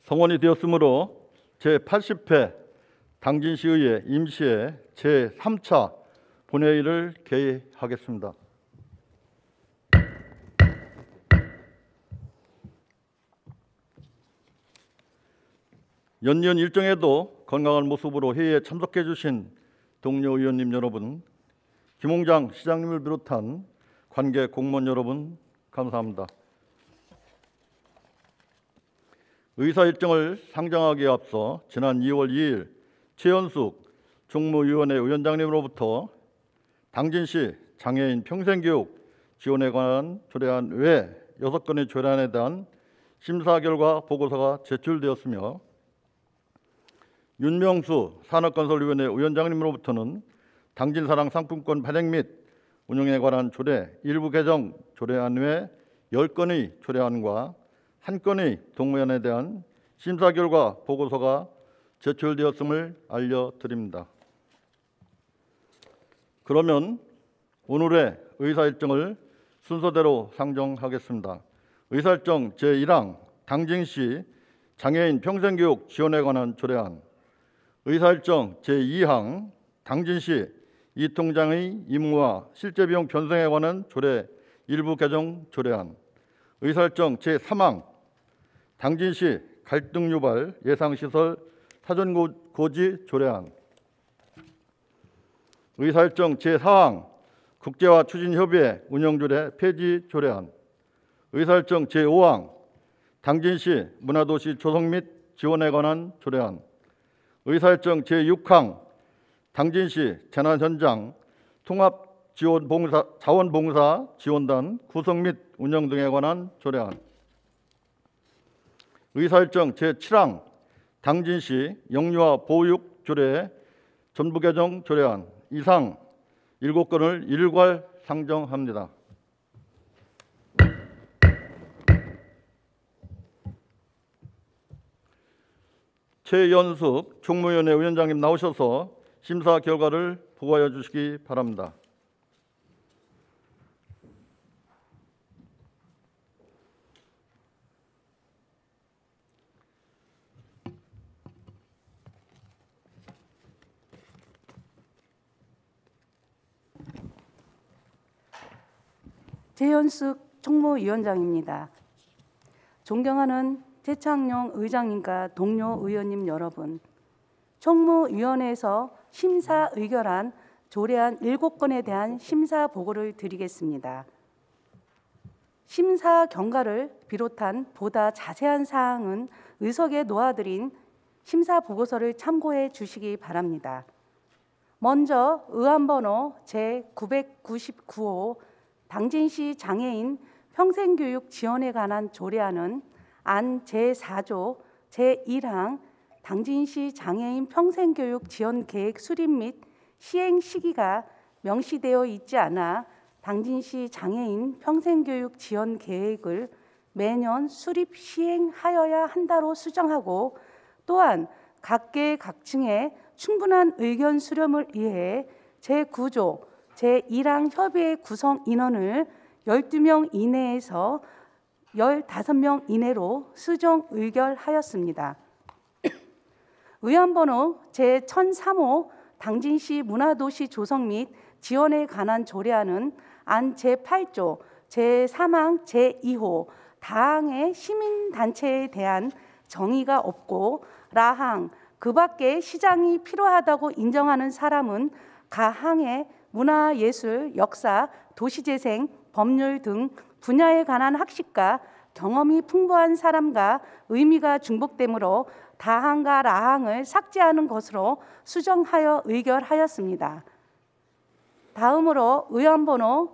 성원이 되었으므로 제80회 당진시의회 임시회 제3차 본회의를 개의하겠습니다. 연이은 일정에도 건강한 모습으로 회의에 참석해 주신 동료 의원님 여러분, 김홍장 시장님을 비롯한 관계 공무원 여러분 감사합니다. 의사 일정을 상정하기에 앞서 지난 2월 2일 최연숙 총무위원회 위원장님으로부터 당진시 장애인 평생교육 지원에 관한 조례안 외 6건의 조례안에 대한 심사 결과 보고서가 제출되었으며, 윤명수 산업건설위원회 위원장님으로부터는 당진사랑 상품권 발행 및 운영에 관한 조례 일부 개정 조례안 외 10건의 조례안과 1건의 동의안에 대한 심사 결과 보고서가 제출되었음을 알려드립니다. 그러면 오늘의 의사일정을 순서대로 상정하겠습니다. 의사일정 제1항 당진시 장애인 평생교육 지원에 관한 조례안, 의사일정 제2항 당진시 이 통장의 임무와 실제 비용 편성에 관한 조례 일부 개정 조례안, 의사일정 제3항 당진시 갈등 유발 예상시설 사전고지 조례안, 의사일정 제4항 국제화 추진협의회 운영조례 폐지 조례안, 의사일정 제5항 당진시 문화도시 조성 및 지원에 관한 조례안, 의사일정 제6항 당진시 재난현장 통합자원봉사 지원단 구성 및 운영 등에 관한 조례안, 의사일정 제7항 당진시 영유아 보육 조례 전부 개정 조례안 이상 7건을 일괄 상정합니다. 최연숙 총무위원회 위원장님 나오셔서 심사 결과를 보고하여 주시기 바랍니다. 최연숙 총무위원장입니다. 존경하는 최창룡 의장님과 동료 의원님 여러분, 총무위원회에서 심사 의결한 조례안 7건에 대한 심사 보고를 드리겠습니다. 심사 경과를 비롯한 보다 자세한 사항은 의석에 놓아드린 심사 보고서를 참고해 주시기 바랍니다. 먼저 의안번호 제999호 당진시 장애인 평생교육 지원에 관한 조례안은 안 제4조 제1항 당진시 장애인 평생교육 지원계획 수립 및 시행 시기가 명시되어 있지 않아 당진시 장애인 평생교육 지원계획을 매년 수립 시행하여야 한다로 수정하고, 또한 각계 각층의 충분한 의견 수렴을 위해 제9조 제1항 협의회 구성 인원을 12명 이내에서 15명 이내로 수정 의결하였습니다. 의안번호 제1003호 당진시 문화도시 조성 및 지원에 관한 조례안은 안 제8조 제3항 제2호 다항의 시민단체에 대한 정의가 없고 라항 그 밖에 시장이 필요하다고 인정하는 사람은 가항의 문화예술, 역사, 도시재생, 법률 등 분야에 관한 학식과 경험이 풍부한 사람과 의미가 중복되므로 다항과 라항을 삭제하는 것으로 수정하여 의결하였습니다. 다음으로 의안번호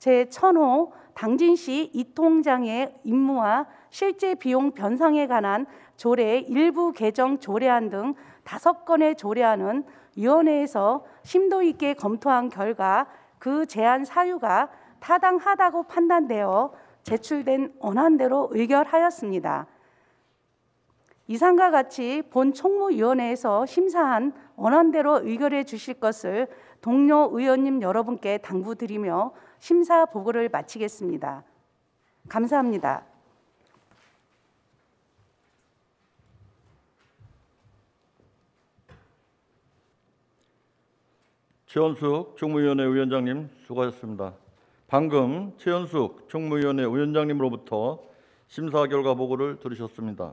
제1000호 당진시 이 통장의 임무와 실제 비용 변상에 관한 조례 일부 개정 조례안 등 5건의 조례안은 위원회에서 심도 있게 검토한 결과 그 제안 사유가 타당하다고 판단되어 제출된 언안대로 의결하였습니다. 이상과 같이 본 총무위원회에서 심사한 언안대로 의결해 주실 것을 동료 의원님 여러분께 당부드리며 심사 보고를 마치겠습니다. 감사합니다. 최원숙 총무위원회 위원장님 수고하셨습니다. 방금 최원숙 총무위원회 위원장님으로부터 심사 결과 보고를 들으셨습니다.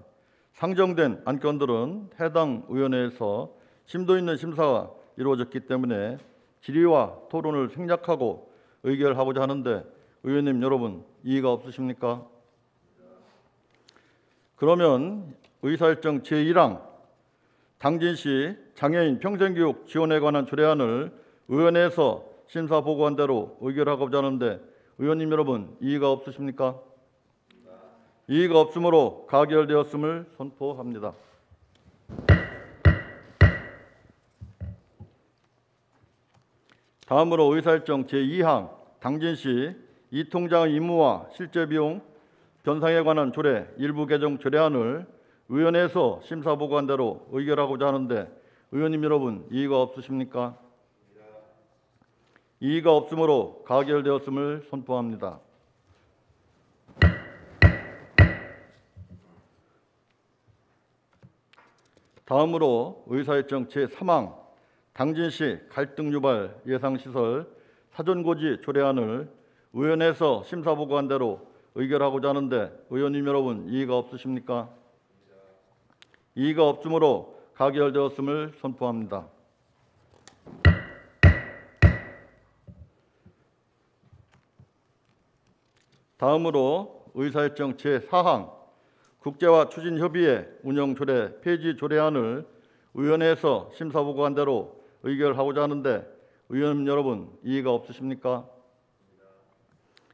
상정된 안건들은 해당 위원회에서 심도 있는 심사가 이루어졌기 때문에 질의와 토론을 생략하고 의결하고자 하는데 의원님 여러분 이의가 없으십니까? 그러면 의사일정 제1항 당진시 장애인 평생교육 지원에 관한 조례안을 의원회에서 심사 보고한 대로 의결하고자 하는데 의원님 여러분 이의가 없으십니까? 이의가 없으므로 가결되었음을 선포합니다. 다음으로 의사일정 제2항 당진시 이 통장의 임무와 실제 비용 변상에 관한 조례 일부 개정 조례안을 의원회에서 심사 보고한 대로 의결하고자 하는데 의원님 여러분 이의가 없으십니까? 이의가 없으므로 가결되었음을 선포합니다. 다음으로 의사일정 제3항 당진시 갈등 유발 예상시설 사전고지 조례안을 의원회에서 심사 보고한 대로 의결하고자 하는데 의원님 여러분 이의가 없으십니까? 이의가 없으므로 가결되었음을 선포합니다. 다음으로 의사일정 제4항 국제화 추진협의회 운영조례 폐지 조례안을 의원회에서 심사 보고한 대로 의결하고자 하는데 의원 여러분 이의가 없으십니까?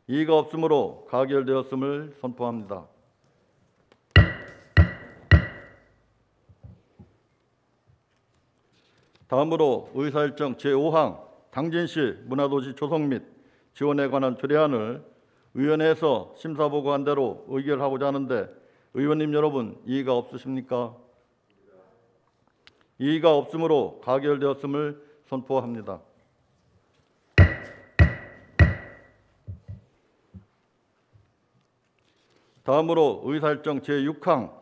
이의가 없으므로 가결되었음을 선포합니다. 다음으로 의사일정 제5항 당진시 문화도시 조성 및 지원에 관한 조례안을 의원회에서 심사 보고한 대로 의결하고자 하는데 의원님 여러분 이의가 없으십니까? 이의가 없으므로 가결되었음을 선포합니다. 다음으로 의사일정 제6항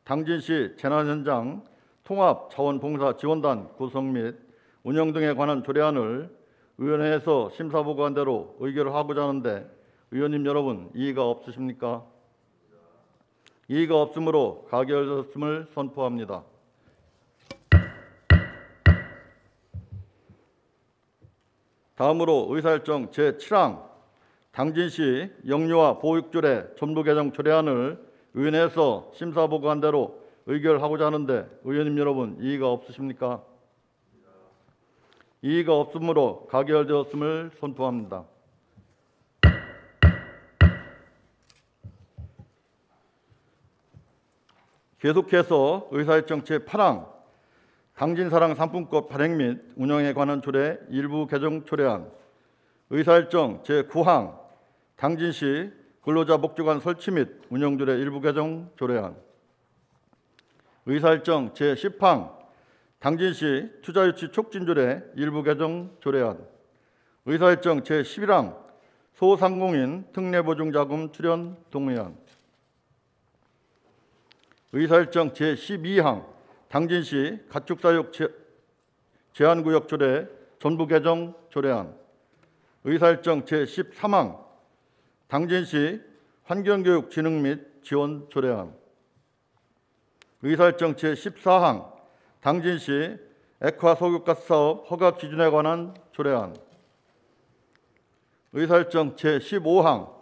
당진시 재난현장 통합자원봉사지원단 구성 및 운영 등에 관한 조례안을 의원회에서 심사 보고한 대로 의결을 하고자 하는데 의원님 여러분 이의가 없으십니까? 이의가 없으므로 가결되었음을 선포합니다. 다음으로 의사일정 제7항 당진시 영유아 보육조례 전부 개정 조례안을 의원회에서 심사 보고한 대로 의결하고자 하는데 의원님 여러분 이의가 없으십니까? 이의가 없으므로 가결되었음을 선포합니다. 계속해서 의사일정 제8항 당진사랑 상품권 발행 및 운영에 관한 조례 일부 개정 조례안, 의사일정 제9항 당진시 근로자 복지관 설치 및 운영 조례 일부 개정 조례안, 의사일정 제10항 당진시 투자유치 촉진 조례 일부 개정 조례안, 의사일정 제11항 소상공인 특례보증자금 출연 동의안, 의사일정 제12항 당진시 가축사육 제한구역 조례 전부 개정 조례안, 의사일정 제13항 당진시 환경교육 진흥 및 지원 조례안, 의사일정 제14항 당진시 액화 석유가스 사업 허가 기준에 관한 조례안, 의사일정 제15항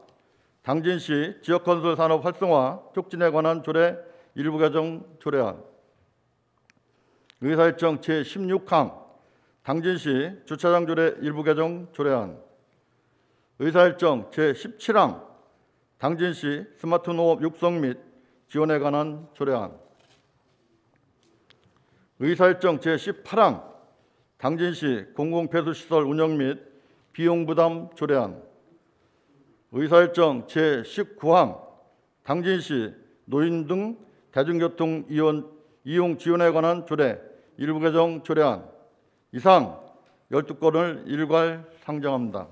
당진시 지역건설 산업 활성화 촉진에 관한 조례 일부 개정 조례안, 의사일정 제16항 당진시 주차장 조례 일부 개정 조례안, 의사일정 제17항 당진시 스마트 농업 육성 및 지원에 관한 조례안, 의사일정 제18항 당진시 공공폐수시설 운영 및 비용 부담 조례안, 의사일정 제19항 당진시 노인 등 대중교통 이용 지원에 관한 조례 일부 개정 조례안 이상 12건을 일괄 상정합니다.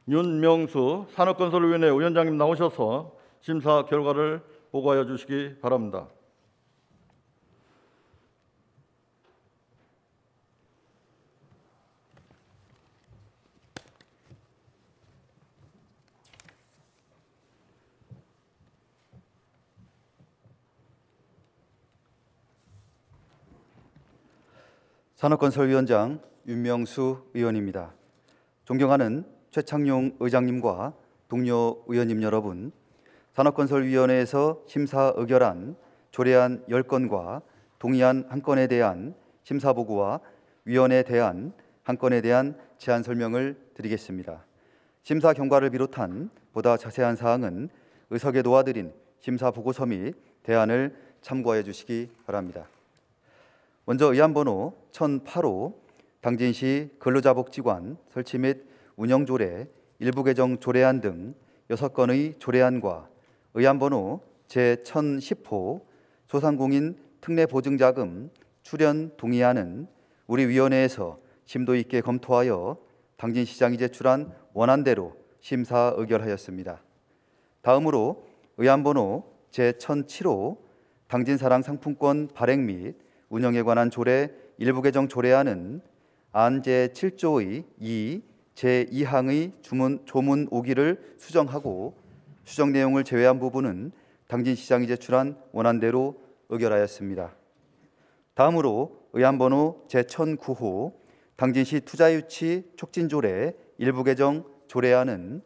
윤명수 산업건설위원회 위원장님 나오셔서 심사 결과를 보고하여 주시기 바랍니다. 산업건설위원장 윤명수 의원입니다. 존경하는 최창룡 의장님과 동료 의원님 여러분, 산업건설위원회에서 심사 의결한 조례안 10건과 동의안 1건에 대한 심사보고와 위원회에 대한 1건에 대한 제안 설명을 드리겠습니다. 심사 경과를 비롯한 보다 자세한 사항은 의석에 놓아드린 심사보고서 및 대안을 참고해 주시기 바랍니다. 먼저 의안번호 1008호 당진시 근로자복지관 설치 및 운영조례 일부 개정 조례안 등 6건의 조례안과 의안번호 제1010호 소상공인 특례보증자금 출연 동의안은 우리 위원회에서 심도 있게 검토하여 당진시장이 제출한 원안대로 심사 의결하였습니다. 다음으로 의안번호 제1007호 당진사랑 상품권 발행 및 운영에 관한 조례 일부 개정 조례안은 안 제7조의 2 제2항의 조문 5기를 수정하고 수정 내용을 제외한 부분은 당진시장이 제출한 원안대로 의결하였습니다. 다음으로 의안번호 제1009호 당진시 투자유치 촉진조례 일부 개정 조례안은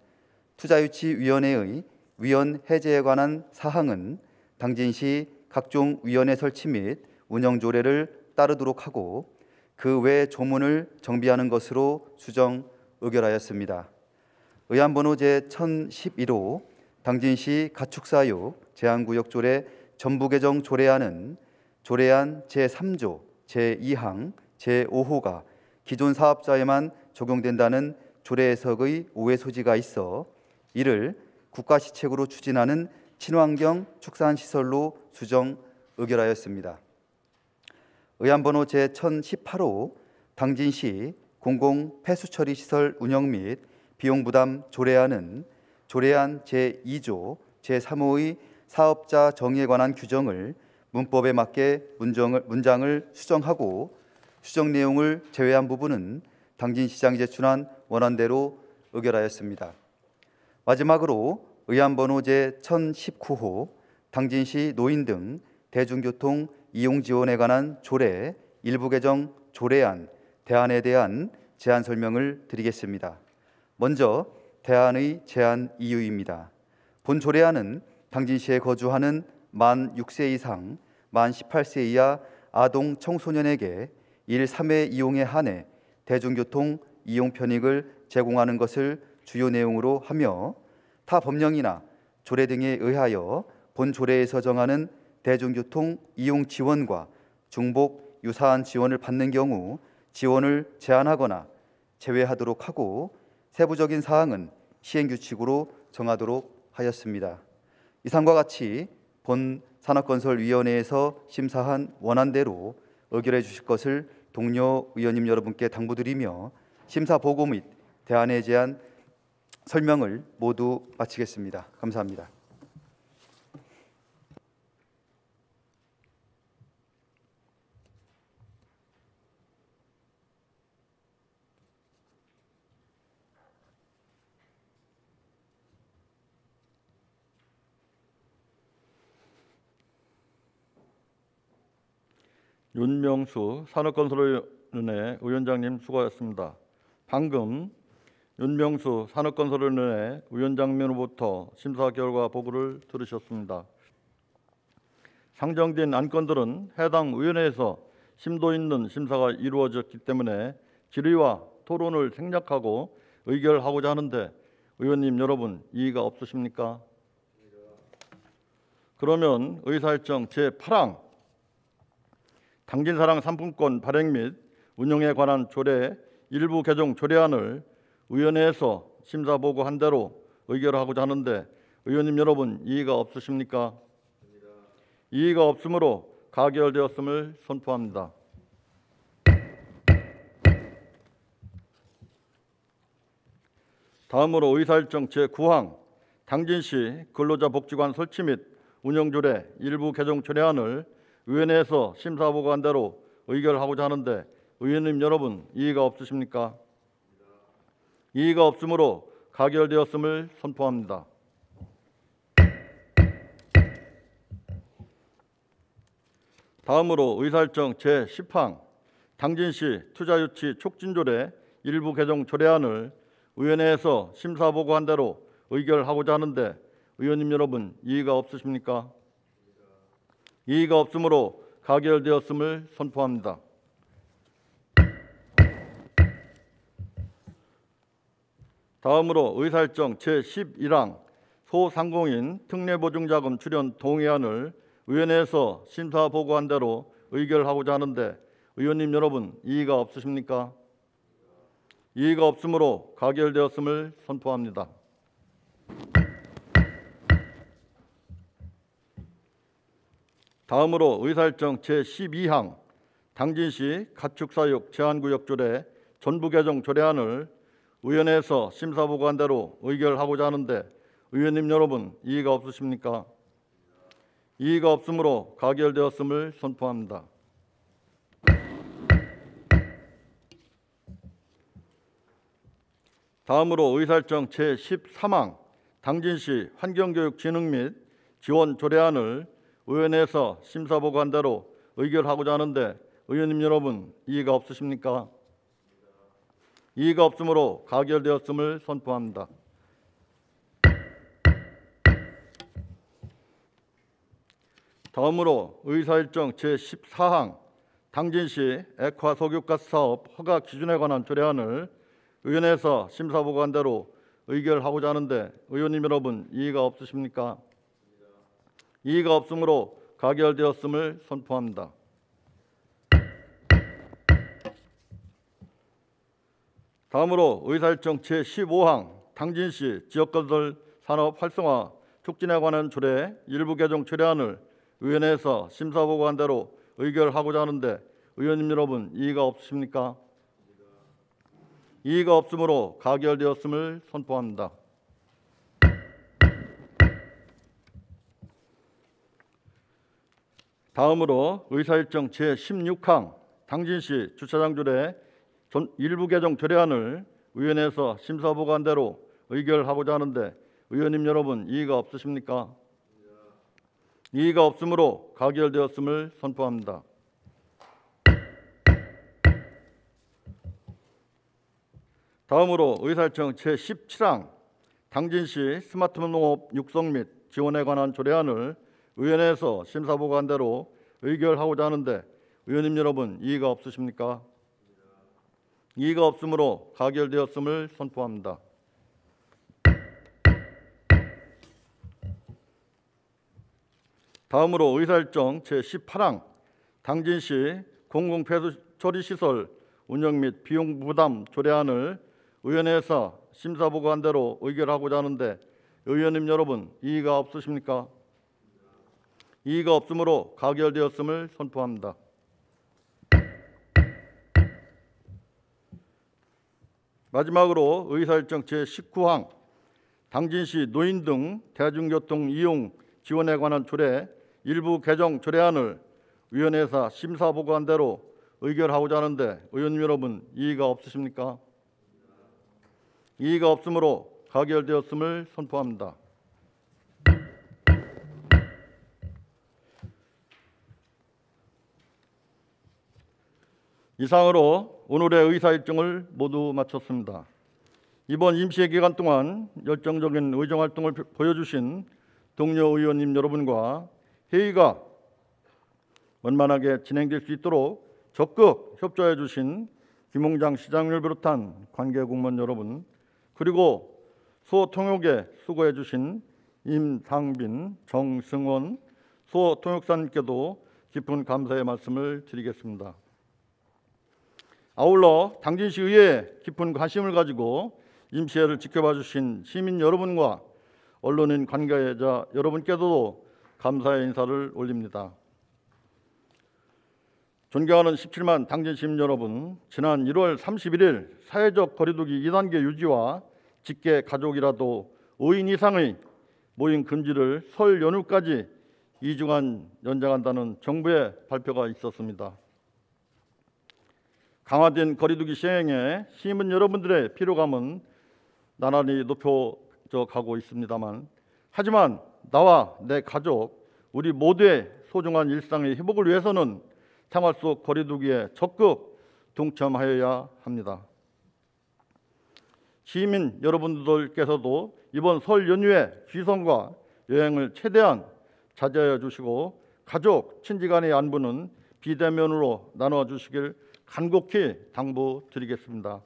투자유치위원회의 위원 해제에 관한 사항은 당진시 각종 위원회 설치 및 운영 조례를 따르도록 하고 그 외 조문을 정비하는 것으로 수정 의결하였습니다. 의안번호 제1011호 당진시 가축사육 제한구역 조례 전부 개정 조례안은 조례안 제3조 제2항 제5호가 기존 사업자에만 적용된다는 조례 해석의 오해 소지가 있어 이를 국가시책으로 추진하는 친환경 축산시설로 수정 의결하였습니다. 의안번호 제1018호 당진시 공공폐수처리시설 운영 및 비용부담 조례안은 조례안 제2조 제3호의 사업자 정의에 관한 규정을 문법에 맞게 문장을 수정하고 수정 내용을 제외한 부분은 당진시장이 제출한 원안대로 의결하였습니다. 마지막으로 의안번호 제1019호 당진시 노인 등 대중교통 이용 지원에 관한 조례 일부 개정 조례안 대안에 대한 제안 설명을 드리겠습니다. 먼저 대안의 제안 이유입니다. 본 조례안은 당진시에 거주하는 만 6세 이상, 만 18세 이하 아동 청소년에게 일 3회 이용에 한해 대중교통 이용 편익을 제공하는 것을 주요 내용으로 하며 타 법령이나 조례 등에 의하여 본 조례에서 정하는 대중교통 이용 지원과 중복 유사한 지원을 받는 경우 지원을 제한하거나 제외하도록 하고 세부적인 사항은 시행규칙으로 정하도록 하였습니다. 이상과 같이 본 산업건설위원회에서 심사한 원안대로 의결해 주실 것을 동료 의원님 여러분께 당부드리며 심사 보고 및 대안에 대한 설명을 모두 마치겠습니다. 감사합니다. 윤명수 산업건설위원회 위원장님 수고하셨습니다. 방금 윤명수 산업건설위원회 위원장님으로부터 심사 결과 보고를 들으셨습니다. 상정된 안건들은 해당 위원회에서 심도 있는 심사가 이루어졌기 때문에 질의와 토론을 생략하고 의결하고자 하는데 의원님 여러분 이의가 없으십니까? 그러면 의사일정 제8항 당진사랑 상품권 발행 및 운영에 관한 조례 일부 개정 조례안을 위원회에서 심사보고한 대로 의결하고자 하는데 의원님 여러분 이의가 없으십니까? 이의가 없으므로 가결되었음을 선포합니다. 다음으로 의사일정 제9항 당진시 근로자복지관 설치 및 운영조례 일부 개정 조례안을 위원회에서 심사보고한 대로 의결하고자 하는데 의원님 여러분 이의가 없으십니까? 이의가 없으므로 가결되었음을 선포합니다. 다음으로 의사일정 제10항 당진시 투자유치 촉진조례 일부 개정 조례안을 의원회에서 심사보고한 대로 의결하고자 하는데 의원님 여러분 이의가 없으십니까? 이의가 없으므로 가결되었음을 선포합니다. 다음으로 의사일정 제11항 소상공인 특례보증자금 출연 동의안을 의원회에서 심사보고한 대로 의결하고자 하는데 의원님 여러분 이의가 없으십니까? 이의가 없으므로 가결되었음을 선포합니다. 다음으로 의사일정 제12항 당진시 가축사육 제한구역조례 전부 개정 조례안을 의원회에서 심사보고한 대로 의결하고자 하는데 의원님 여러분 이의가 없으십니까? 이의가 없으므로 가결되었음을 선포합니다. 다음으로 의사일정 제13항 당진시 환경교육진흥 및 지원 조례안을 의원회에서 심사보고한 대로 의결하고자 하는데 의원님 여러분 이의가 없으십니까? 이의가 없으므로 가결되었음을 선포합니다. 다음으로 의사일정 제14항 당진시 액화석유가스 사업 허가 기준에 관한 조례안을 의원회에서 심사보고한 대로 의결하고자 하는데 의원님 여러분 이의가 없으십니까? 이의가 없으므로 가결되었음을 선포합니다. 다음으로 의사일정 제15항 당진시 지역건설 산업 활성화 촉진에 관한 조례 일부 개정 조례안을 의원회에서 심사보고한 대로 의결하고자 하는데 의원님 여러분 이의가 없으십니까? 이의가 없으므로 가결되었음을 선포합니다. 다음으로 의사일정 제16항 당진시 주차장 조례 일부 개정 조례안을 의원회에서 심사보고한 대로 의결하고자 하는데 의원님 여러분 이의가 없으십니까? 이의가 없으므로 가결되었음을 선포합니다. 다음으로 의사일정 제17항 당진시 스마트폰 농업 육성 및 지원에 관한 조례안을 의원회에서 심사보고한 대로 의결하고자 하는데 의원님 여러분 이의가 없으십니까? 이의가 없으므로 가결되었음을 선포합니다. 다음으로 의사일정 제18항 당진시 공공폐수처리시설 운영 및 비용 부담 조례안을 의원회에서 심사보고한 대로 의결하고자 하는데 의원님 여러분 이의가 없으십니까? 이의가 없으므로 가결되었음을 선포합니다. 마지막으로 의사일정 제19항 당진시 노인 등 대중교통 이용 지원에 관한 조례 일부 개정 조례안을 위원회에서 심사보고한 대로 의결하고자 하는데 의원님 여러분 이의가 없으십니까? 이의가 없으므로 가결되었음을 선포합니다. 이상으로 오늘의 의사일정을 모두 마쳤습니다. 이번 임시회 기간 동안 열정적인 의정활동을 보여주신 동료 의원님 여러분과 회의가 원만하게 진행될 수 있도록 적극 협조해 주신 김홍장 시장님을 비롯한 관계 공무원 여러분, 그리고 소통역에 수고해 주신 임상빈, 정승원 소통역사님께도 깊은 감사의 말씀을 드리겠습니다. 아울러 당진시 의회에 깊은 관심을 가지고 임시회를 지켜봐 주신 시민 여러분과 언론인 관계자 여러분께도 감사의 인사를 올립니다. 존경하는 17만 당진 시민 여러분, 지난 1월 31일 사회적 거리두기 2단계 유지와 직계 가족이라도 5인 이상의 모임 금지를 설 연휴까지 2주간 연장한다는 정부의 발표가 있었습니다. 강화된 거리두기 시행에 시민 여러분들의 피로감은 나날이 높여져 가고 있습니다만, 하지만 나와 내 가족, 우리 모두의 소중한 일상의 회복을 위해서는 생활 속 거리두기에 적극 동참하여야 합니다. 시민 여러분들께서도 이번 설 연휴에 귀성과 여행을 최대한 자제하여 주시고 가족, 친지 간의 안부는 비대면으로 나눠 주시길 간곡히 당부드리겠습니다.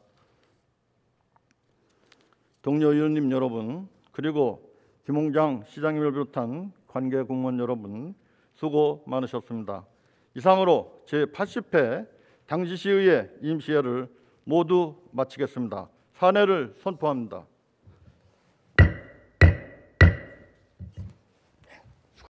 동료 의원님 여러분, 그리고 김홍장 시장님을 비롯한 관계 공무원 여러분 수고 많으셨습니다. 이상으로 제80회 당지시의회 임시회를 모두 마치겠습니다. 사내를 선포합니다.